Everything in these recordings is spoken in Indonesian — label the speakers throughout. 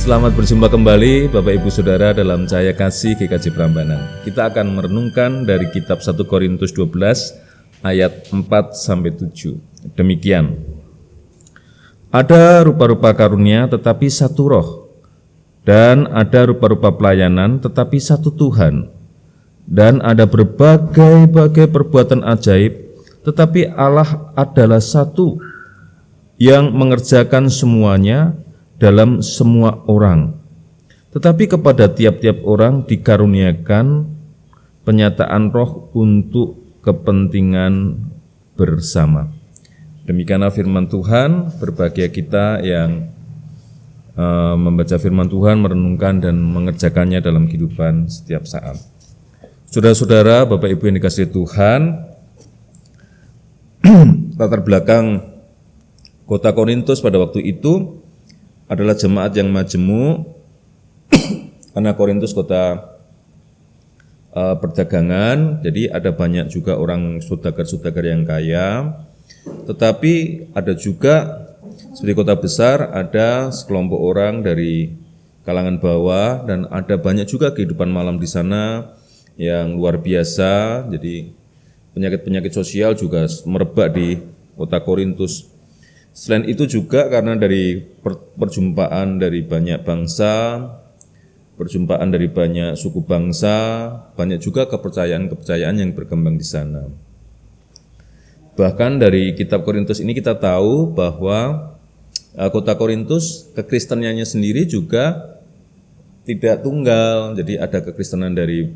Speaker 1: Selamat berjumpa kembali Bapak Ibu Saudara dalam Cahaya Kasih GKJ Prambanan. Kita akan merenungkan dari kitab 1 Korintus 12 ayat 4-7. Demikian. Ada rupa-rupa karunia tetapi satu roh, dan ada rupa-rupa pelayanan tetapi satu Tuhan, dan ada berbagai-bagai perbuatan ajaib, tetapi Allah adalah satu yang mengerjakan semuanya dalam semua orang. Tetapi kepada tiap-tiap orang dikaruniakan penyataan roh untuk kepentingan bersama. Demikianlah firman Tuhan. Berbahagia kita yang membaca firman Tuhan, merenungkan dan mengerjakannya dalam kehidupan setiap saat. Saudara-saudara, Bapak Ibu yang dikasihi Tuhan, latar belakang kota Korintus pada waktu itu adalah jemaat yang majemuk, karena Korintus kota perdagangan, jadi ada banyak juga orang saudagar-saudagar yang kaya, tetapi ada juga seperti kota besar, ada sekelompok orang dari kalangan bawah, dan ada banyak juga kehidupan malam di sana yang luar biasa. Jadi penyakit-penyakit sosial juga merebak di kota Korintus. Selain itu juga karena dari perjumpaan dari banyak bangsa, perjumpaan dari banyak suku bangsa, banyak juga kepercayaan-kepercayaan yang berkembang di sana. Bahkan dari kitab Korintus ini kita tahu bahwa kota Korintus kekristenannya sendiri juga tidak tunggal. Jadi ada kekristenan dari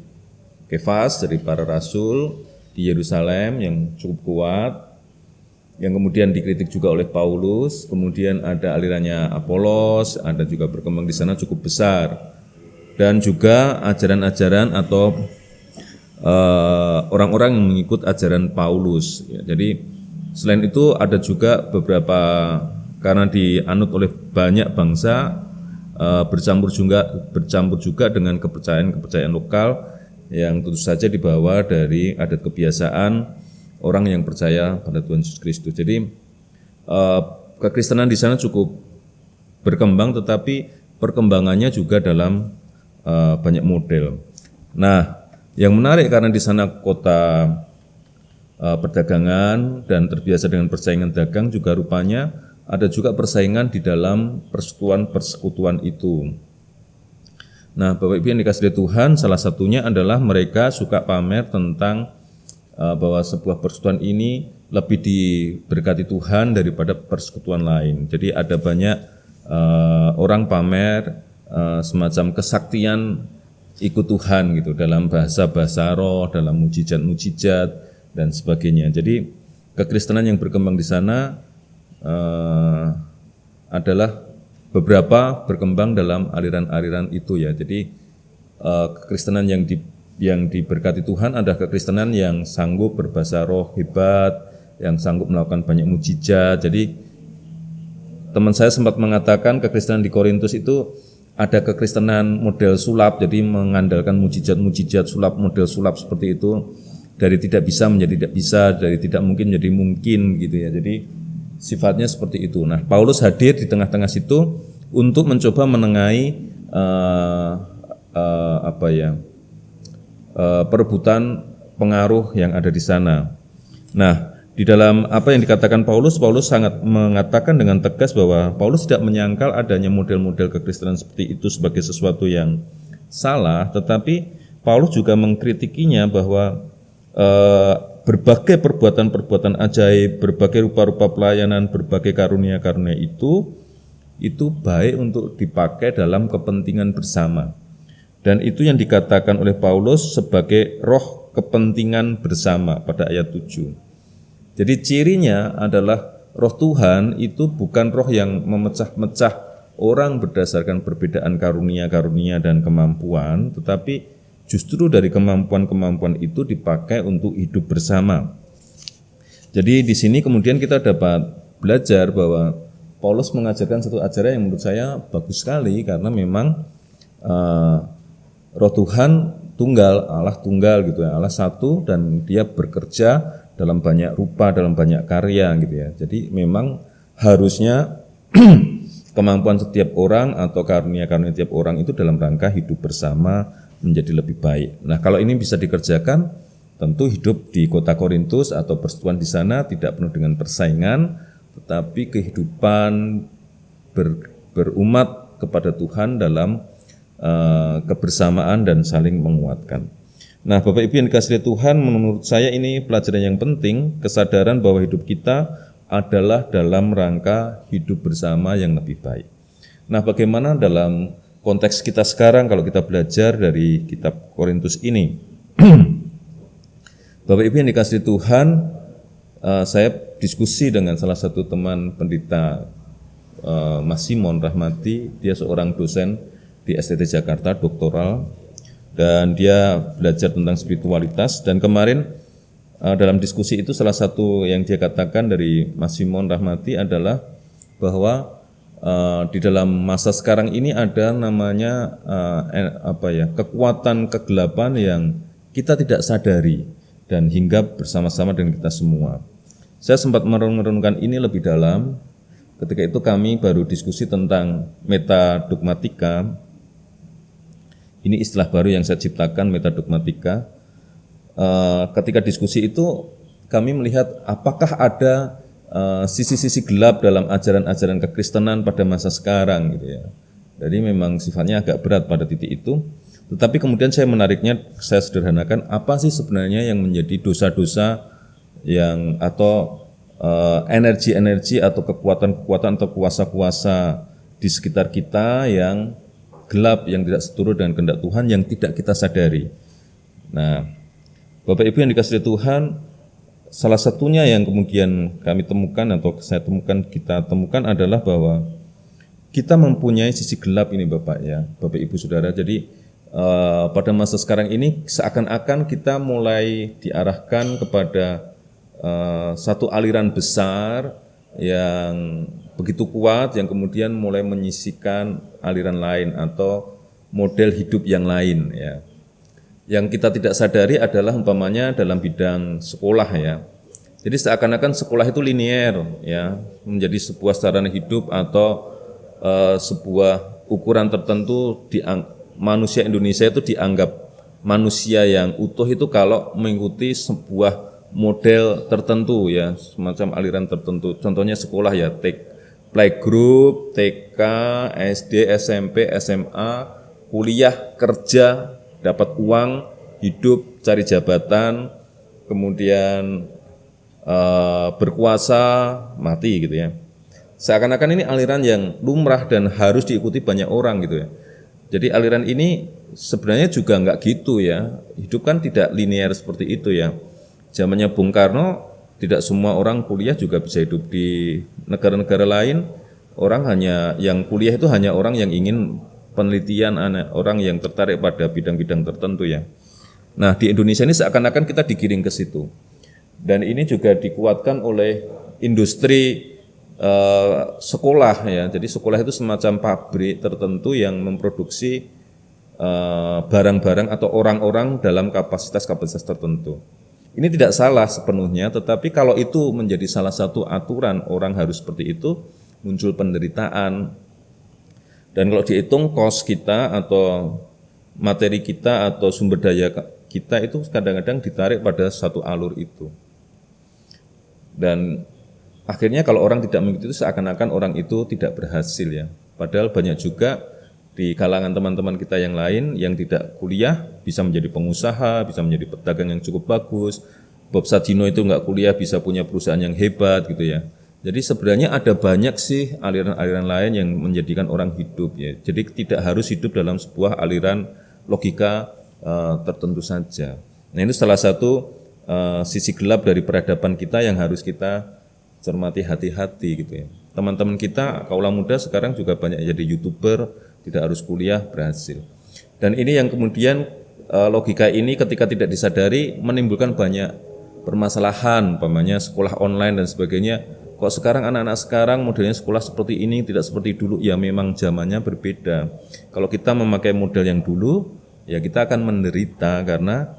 Speaker 1: Kefas, dari para rasul di Yerusalem yang cukup kuat, yang kemudian dikritik juga oleh Paulus. Kemudian ada alirannya Apolos, ada juga berkembang di sana cukup besar, dan juga ajaran-ajaran atau orang-orang yang mengikut ajaran Paulus. Jadi selain itu ada juga beberapa, karena dianut oleh banyak bangsa, bercampur juga dengan kepercayaan lokal yang tentu saja dibawa dari adat kebiasaan orang yang percaya pada Tuhan Yesus Kristus. Jadi kekristenan di sana cukup berkembang, tetapi perkembangannya juga dalam banyak model. Nah, yang menarik karena di sana kota perdagangan dan terbiasa dengan persaingan dagang, juga rupanya ada juga persaingan di dalam persekutuan itu. Nah, Bapak Ibu yang dikasihi Tuhan, salah satunya adalah mereka suka pamer tentang bahwa sebuah persekutuan ini lebih diberkati Tuhan daripada persekutuan lain. Jadi ada banyak orang pamer semacam kesaktian ikut Tuhan gitu, dalam bahasa roh, dalam mujizat-mujizat dan sebagainya. Jadi kekristenan yang berkembang di sana adalah beberapa berkembang dalam aliran-aliran itu ya. Jadi kekristenan yang diberkati Tuhan adalah kekristenan yang sanggup berbahasa roh hebat, yang sanggup melakukan banyak mujizat. Jadi teman saya sempat mengatakan kekristenan di Korintus itu ada kekristenan model sulap, jadi mengandalkan mujizat-mujizat sulap, model sulap seperti itu, dari tidak bisa menjadi tidak bisa, dari tidak mungkin menjadi mungkin gitu ya. Jadi sifatnya seperti itu. Nah, Paulus hadir di tengah-tengah situ untuk mencoba menengahi perebutan pengaruh yang ada di sana. Nah, di dalam apa yang dikatakan Paulus sangat mengatakan dengan tegas bahwa Paulus tidak menyangkal adanya model-model kekristenan seperti itu sebagai sesuatu yang salah, tetapi Paulus juga mengkritikinya bahwa berbagai perbuatan-perbuatan ajaib, berbagai rupa-rupa pelayanan, berbagai karunia-karunia itu baik untuk dipakai dalam kepentingan bersama. Dan itu yang dikatakan oleh Paulus sebagai roh kepentingan bersama pada ayat 7. Jadi cirinya adalah roh Tuhan itu bukan roh yang memecah-mecah orang berdasarkan perbedaan karunia-karunia dan kemampuan, tetapi justru dari kemampuan-kemampuan itu dipakai untuk hidup bersama. Jadi di sini kemudian kita dapat belajar bahwa Paulus mengajarkan satu ajaran yang menurut saya bagus sekali, karena memang roh Tuhan tunggal, Allah tunggal gitu ya, Allah satu, dan dia bekerja dalam banyak rupa, dalam banyak karya gitu ya. Jadi memang harusnya kemampuan setiap orang atau karunia-karunia setiap orang itu dalam rangka hidup bersama menjadi lebih baik. Nah, kalau ini bisa dikerjakan, tentu hidup di kota Korintus atau persekutuan di sana tidak penuh dengan persaingan, tetapi kehidupan berumat kepada Tuhan dalam kebersamaan dan saling menguatkan. Nah, Bapak Ibu yang dikasihi Tuhan, menurut saya ini pelajaran yang penting, kesadaran bahwa hidup kita adalah dalam rangka hidup bersama yang lebih baik. Nah, bagaimana dalam konteks kita sekarang kalau kita belajar dari kitab Korintus ini? Bapak Ibu yang dikasihi Tuhan, saya diskusi dengan salah satu teman pendeta Mas Simon Rahmati, dia seorang dosen di STT Jakarta, doktoral, dan dia belajar tentang spiritualitas. Dan kemarin dalam diskusi itu salah satu yang dia katakan dari Mas Simon Rahmati adalah bahwa di dalam masa sekarang ini ada namanya kekuatan kegelapan yang kita tidak sadari dan hinggap bersama-sama dengan kita semua. Saya sempat merenungkan ini lebih dalam. Ketika itu kami baru diskusi tentang metadogmatika. Ini istilah baru yang saya ciptakan, metadogmatika. Ketika diskusi itu kami melihat apakah ada sisi-sisi gelap dalam ajaran-ajaran kekristenan pada masa sekarang gitu ya. Jadi memang sifatnya agak berat pada titik itu. Tetapi kemudian saya menariknya, saya sederhanakan, apa sih sebenarnya yang menjadi dosa-dosa yang atau energi-energi atau kekuatan-kekuatan atau kuasa-kuasa di sekitar kita yang gelap, yang tidak seturut dengan kehendak Tuhan, yang tidak kita sadari. Nah, Bapak Ibu yang dikasihi Tuhan, salah satunya yang kemudian kami temukan atau saya temukan, kita temukan adalah bahwa kita mempunyai sisi gelap ini Bapak ya, Bapak Ibu Saudara. Jadi pada masa sekarang ini seakan-akan kita mulai diarahkan kepada satu aliran besar yang begitu kuat, yang kemudian mulai menyisikan aliran lain atau model hidup yang lain ya. Yang kita tidak sadari adalah umpamanya dalam bidang sekolah ya. Jadi seakan-akan sekolah itu linier ya, menjadi sebuah sarana hidup atau sebuah ukuran tertentu. Manusia Indonesia itu dianggap manusia yang utuh itu kalau mengikuti sebuah model tertentu ya, semacam aliran tertentu. Contohnya sekolah ya, playgroup, TK, SD, SMP, SMA, kuliah, kerja, dapat uang, hidup, cari jabatan, kemudian berkuasa, mati gitu ya. Seakan-akan ini aliran yang lumrah dan harus diikuti banyak orang gitu ya. Jadi aliran ini sebenarnya juga enggak gitu ya. Hidup kan tidak linear seperti itu ya. Zamannya Bung Karno, tidak semua orang kuliah juga bisa hidup. Di negara-negara lain, orang hanya yang kuliah itu hanya orang yang ingin penelitian, orang yang tertarik pada bidang-bidang tertentu ya. Nah, di Indonesia ini seakan-akan kita digiring ke situ. Dan ini juga dikuatkan oleh industri sekolah ya. Jadi sekolah itu semacam pabrik tertentu yang memproduksi barang-barang atau orang-orang dalam kapasitas-kapasitas tertentu. Ini tidak salah sepenuhnya, tetapi kalau itu menjadi salah satu aturan orang harus seperti itu, muncul penderitaan. Dan kalau dihitung kos kita atau materi kita atau sumber daya kita itu kadang-kadang ditarik pada satu alur itu. Dan akhirnya kalau orang tidak mengikuti itu seakan-akan orang itu tidak berhasil ya. Padahal banyak juga di kalangan teman-teman kita yang lain yang tidak kuliah bisa menjadi pengusaha, bisa menjadi pedagang yang cukup bagus. Bob Sadino itu enggak kuliah bisa punya perusahaan yang hebat gitu ya. Jadi sebenarnya ada banyak sih aliran-aliran lain yang menjadikan orang hidup ya. Jadi tidak harus hidup dalam sebuah aliran logika tertentu saja. Nah, ini salah satu sisi gelap dari peradaban kita yang harus kita cermati hati-hati gitu ya. Teman-teman kita kaula muda sekarang juga banyak jadi YouTuber, tidak harus kuliah berhasil. Dan ini yang kemudian logika ini ketika tidak disadari menimbulkan banyak permasalahan, umpamanya sekolah online dan sebagainya. Kok sekarang anak-anak sekarang modelnya sekolah seperti ini, tidak seperti dulu? Ya memang zamannya berbeda. Kalau kita memakai model yang dulu, ya kita akan menderita karena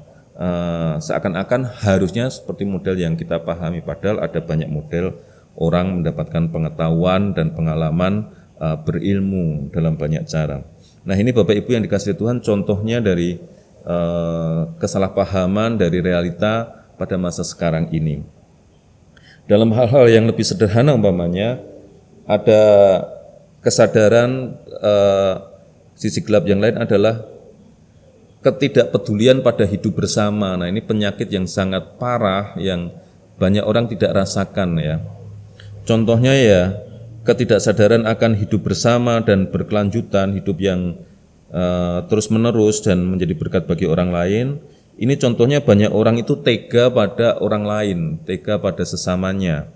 Speaker 1: seakan-akan harusnya seperti model yang kita pahami. Padahal ada banyak model orang mendapatkan pengetahuan dan pengalaman berilmu dalam banyak cara. Nah, ini Bapak Ibu yang dikasihi Tuhan, contohnya dari kesalahpahaman dari realita pada masa sekarang ini. Dalam hal-hal yang lebih sederhana umpamanya, ada kesadaran sisi gelap yang lain adalah ketidakpedulian pada hidup bersama. Nah, ini penyakit yang sangat parah yang banyak orang tidak rasakan ya. Contohnya ya, ketidaksadaran akan hidup bersama dan berkelanjutan, hidup yang terus-menerus dan menjadi berkat bagi orang lain. Ini contohnya banyak orang itu tega pada orang lain, tega pada sesamanya,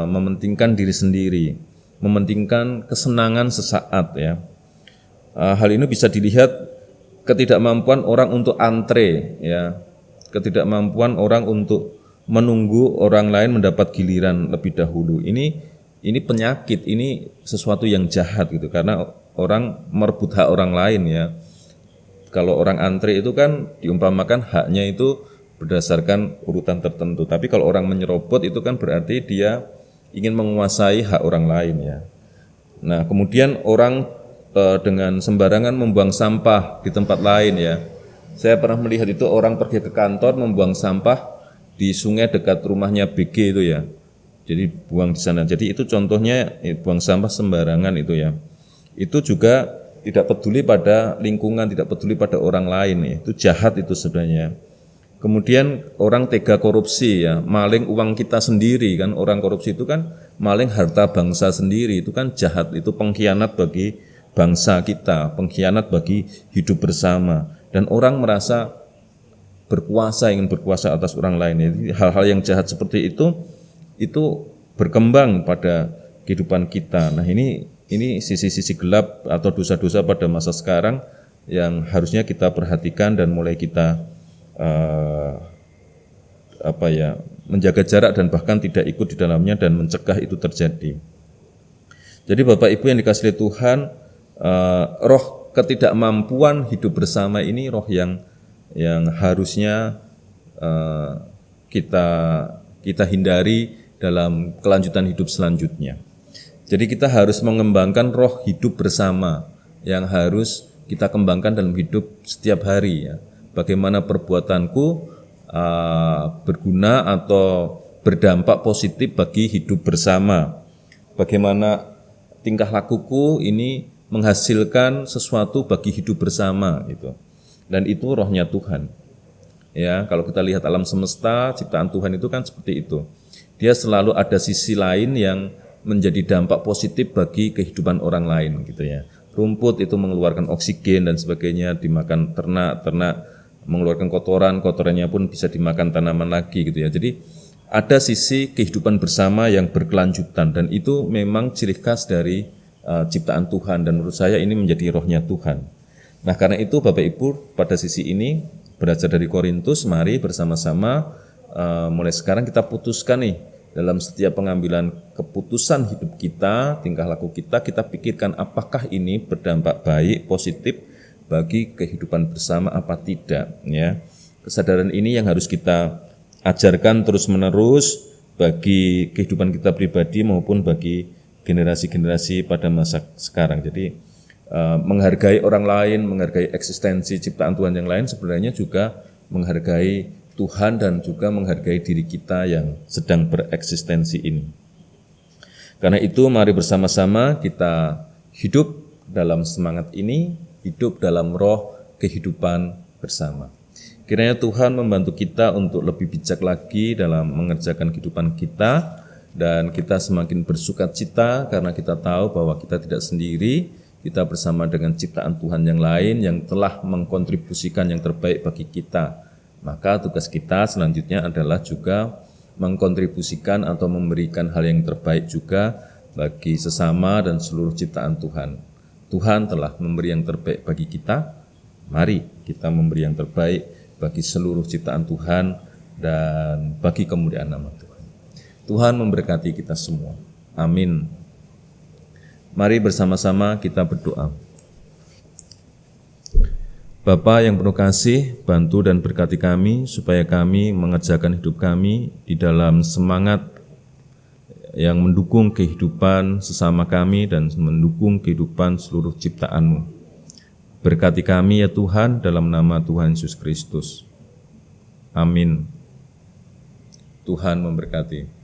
Speaker 1: mementingkan diri sendiri, mementingkan kesenangan sesaat ya. Hal ini bisa dilihat ketidakmampuan orang untuk antre ya, ketidakmampuan orang untuk menunggu orang lain mendapat giliran lebih dahulu. Ini penyakit, ini sesuatu yang jahat gitu, karena orang merebut hak orang lain ya. Kalau orang antre itu kan diumpamakan haknya itu berdasarkan urutan tertentu. Tapi kalau orang menyerobot itu kan berarti dia ingin menguasai hak orang lain ya. Nah, kemudian orang dengan sembarangan membuang sampah di tempat lain ya. Saya pernah melihat itu orang pergi ke kantor membuang sampah di sungai dekat rumahnya BG itu ya. Jadi buang di sana. Jadi itu contohnya buang sampah sembarangan itu ya. Itu juga tidak peduli pada lingkungan, tidak peduli pada orang lain ya. Itu jahat itu sebenarnya. Kemudian orang tega korupsi ya, maling uang kita sendiri kan. Orang korupsi itu kan maling harta bangsa sendiri, itu kan jahat, itu pengkhianat bagi bangsa kita, pengkhianat bagi hidup bersama. Dan orang merasa berkuasa, ingin berkuasa atas orang lain. Jadi hal-hal yang jahat seperti itu berkembang pada kehidupan kita. Nah, ini sisi-sisi gelap atau dosa-dosa pada masa sekarang yang harusnya kita perhatikan dan mulai kita menjaga jarak dan bahkan tidak ikut di dalamnya dan mencegah itu terjadi. Jadi Bapak Ibu yang dikasihi Tuhan, roh ketidakmampuan hidup bersama ini roh yang harusnya kita hindari dalam kelanjutan hidup selanjutnya. Jadi kita harus mengembangkan roh hidup bersama yang harus kita kembangkan dalam hidup setiap hari ya. Bagaimana perbuatanku berguna atau berdampak positif bagi hidup bersama. Bagaimana tingkah lakuku ini menghasilkan sesuatu bagi hidup bersama gitu. Dan itu rohnya Tuhan. Ya, kalau kita lihat alam semesta, ciptaan Tuhan itu kan seperti itu. Dia selalu ada sisi lain yang menjadi dampak positif bagi kehidupan orang lain gitu ya. Rumput itu mengeluarkan oksigen dan sebagainya, dimakan ternak mengeluarkan kotorannya pun bisa dimakan tanaman lagi gitu ya. Jadi ada sisi kehidupan bersama yang berkelanjutan dan itu memang ciri khas dari ciptaan Tuhan dan menurut saya ini menjadi rohnya Tuhan. Nah, karena itu Bapak Ibu pada sisi ini belajar dari Korintus, mari bersama-sama mulai sekarang kita putuskan nih dalam setiap pengambilan keputusan hidup kita, tingkah laku kita pikirkan apakah ini berdampak baik, positif bagi kehidupan bersama apa tidak ya. Kesadaran ini yang harus kita ajarkan terus-menerus bagi kehidupan kita pribadi maupun bagi generasi-generasi pada masa sekarang. Jadi menghargai orang lain, menghargai eksistensi ciptaan Tuhan yang lain sebenarnya juga menghargai Tuhan dan juga menghargai diri kita yang sedang bereksistensi ini. Karena itu mari bersama-sama kita hidup dalam semangat ini, hidup dalam roh kehidupan bersama. Kiranya Tuhan membantu kita untuk lebih bijak lagi dalam mengerjakan kehidupan kita dan kita semakin bersukacita karena kita tahu bahwa kita tidak sendiri, kita bersama dengan ciptaan Tuhan yang lain yang telah mengkontribusikan yang terbaik bagi kita. Maka tugas kita selanjutnya adalah juga mengkontribusikan atau memberikan hal yang terbaik juga bagi sesama dan seluruh ciptaan Tuhan. Tuhan telah memberi yang terbaik bagi kita, mari kita memberi yang terbaik bagi seluruh ciptaan Tuhan dan bagi kemuliaan nama Tuhan. Tuhan memberkati kita semua. Amin. Mari bersama-sama kita berdoa. Bapa yang penuh kasih, bantu dan berkati kami supaya kami mengerjakan hidup kami di dalam semangat yang mendukung kehidupan sesama kami dan mendukung kehidupan seluruh ciptaan-Mu. Berkati kami ya Tuhan, dalam nama Tuhan Yesus Kristus. Amin. Tuhan memberkati.